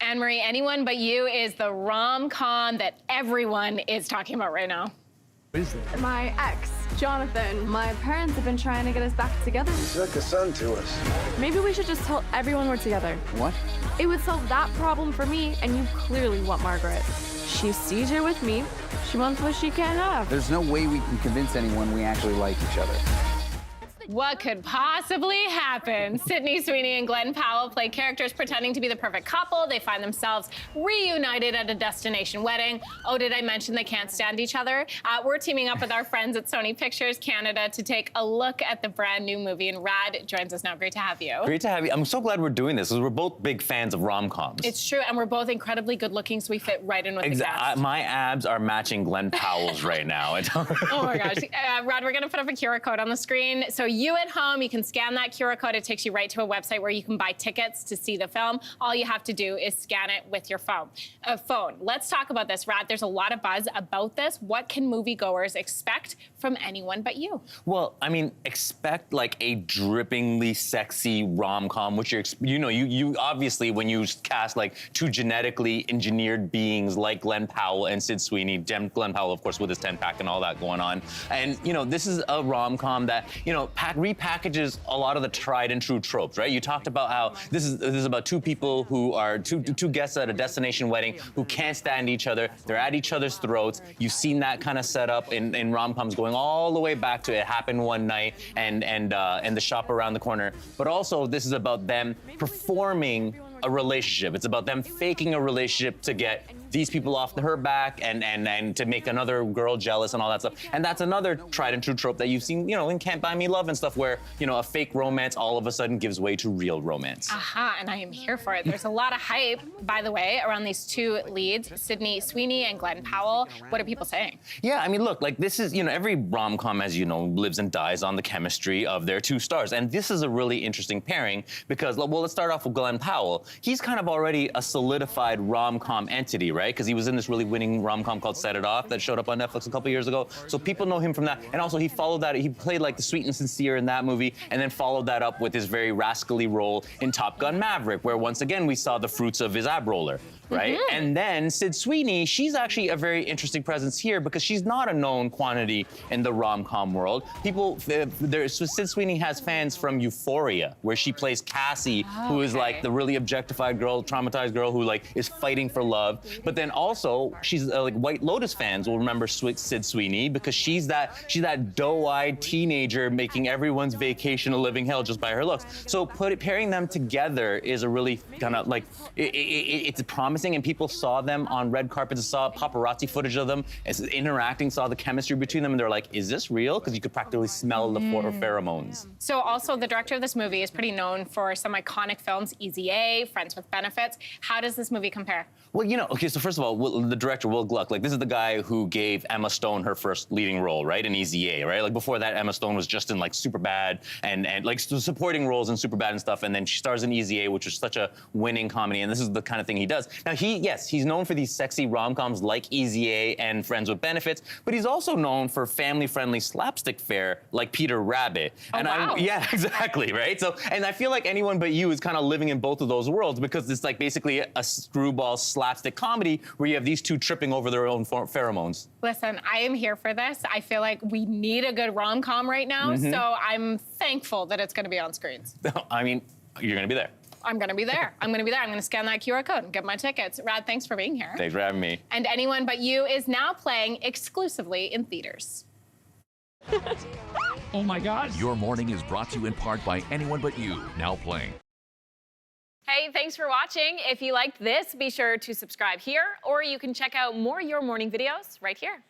Anne-Marie, Anyone But You is the rom-com that everyone is talking about right now. What is it? My ex, Jonathan. My parents have been trying to get us back together. He's like a son to us. Maybe we should just tell everyone we're together. What? It would solve that problem for me, and you clearly want Margaret. She sees her with me. She wants what she can't have. There's no way we can convince anyone we actually like each other. What could possibly happen? Sydney Sweeney and Glen Powell play characters pretending to be the perfect couple. They find themselves reunited at a destination wedding. Oh, did I mention they can't stand each other? We're teaming up with our friends at Sony Pictures Canada to take a look at the brand new movie, and Rad joins us now. Great to have you. Great to have you. I'm so glad we're doing this because we're both big fans of rom-coms. It's true, and we're both incredibly good looking, so we fit right in with the cast. My abs are matching Glen Powell's right now. Oh my gosh. Rad, we're gonna put up a QR code on the screen. So you at home, you can scan that QR code. It takes you right to a website where you can buy tickets to see the film. All you have to do is scan it with your phone. Let's talk about this, Rad. There's a lot of buzz about this. What can moviegoers expect from Anyone But You? Well, I mean, expect like a drippingly sexy rom-com, which you obviously, when you cast like two genetically engineered beings like Glen Powell and Sid Sweeney, Glen Powell, of course, with his 10-pack and all that going on. And, this is a rom-com that, repackages a lot of the tried and true tropes, right? You talked about how this is about two people who are two guests at a destination wedding who can't stand each other. They're at each other's throats. You've seen that kind of setup in rom-coms going all the way back to It Happened One Night and The Shop Around the Corner. But also, this is about them performing a relationship. It's about them faking a relationship to get these people off her back and to make another girl jealous and all that stuff. And that's another tried and true trope that you've seen, in Can't Buy Me Love and stuff, where, a fake romance all of a sudden gives way to real romance. Aha, and I am here for it. There's a lot of hype, by the way, around these two leads, Sydney Sweeney and Glen Powell. What are people saying? Yeah, I mean, look, like this is, every rom-com, as you know, lives and dies on the chemistry of their two stars. And this is a really interesting pairing because, well, let's start off with Glen Powell. He's kind of already a solidified rom-com entity, right? Because he was in this really winning rom-com called Set It Off that showed up on Netflix a couple years ago. So people know him from that. And also he followed that, he played like the sweet and sincere in that movie, and then followed that up with his very rascally role in Top Gun Maverick, where once again we saw the fruits of his ab roller, right? Mm-hmm. And then Sid Sweeney, she's actually a very interesting presence here because she's not a known quantity in the rom-com world. Sid Sweeney has fans from Euphoria, where she plays Cassie, who is like the really objectified girl, traumatized girl who like is fighting for love. But then also, she's like White Lotus fans will remember Sid Sweeney because she's that doe-eyed teenager making everyone's vacation a living hell just by her looks. So pairing them together is a really kind of like, it's promising, and people saw them on red carpets, saw paparazzi footage of them interacting, saw the chemistry between them, and they're like, is this real? Because you could practically smell the pheromones. So also the director of this movie is pretty known for some iconic films, Easy A, Friends with Benefits. How does this movie compare? Well, okay, so first of all, the director, Will Gluck, like this is the guy who gave Emma Stone her first leading role, right, in Easy A, right? Like before that, Emma Stone was just in like Superbad and like supporting roles in Superbad and stuff, and then she stars in Easy A, which is such a winning comedy, and this is the kind of thing he does. Now, he's known for these sexy rom-coms like Easy A and Friends with Benefits, but he's also known for family-friendly slapstick fare like Peter Rabbit. Oh, and wow. Yeah, exactly, right? So, and I feel like Anyone But You is kind of living in both of those worlds because it's like basically a screwball slapstick comedy where you have these two tripping over their own pheromones. Listen, I am here for this. I feel like we need a good rom-com right now, so I'm thankful that it's going to be on screens. I mean, you're going to be there. I'm going to be there. I'm going to be there. I'm going to scan that QR code and get my tickets. Rad, thanks for being here. Thanks for having me. And Anyone But You is now playing exclusively in theaters. Oh my God. Your morning is brought to you in part by Anyone But You, now playing. Hey, thanks for watching. If you liked this, be sure to subscribe here, or you can check out more Your Morning videos right here.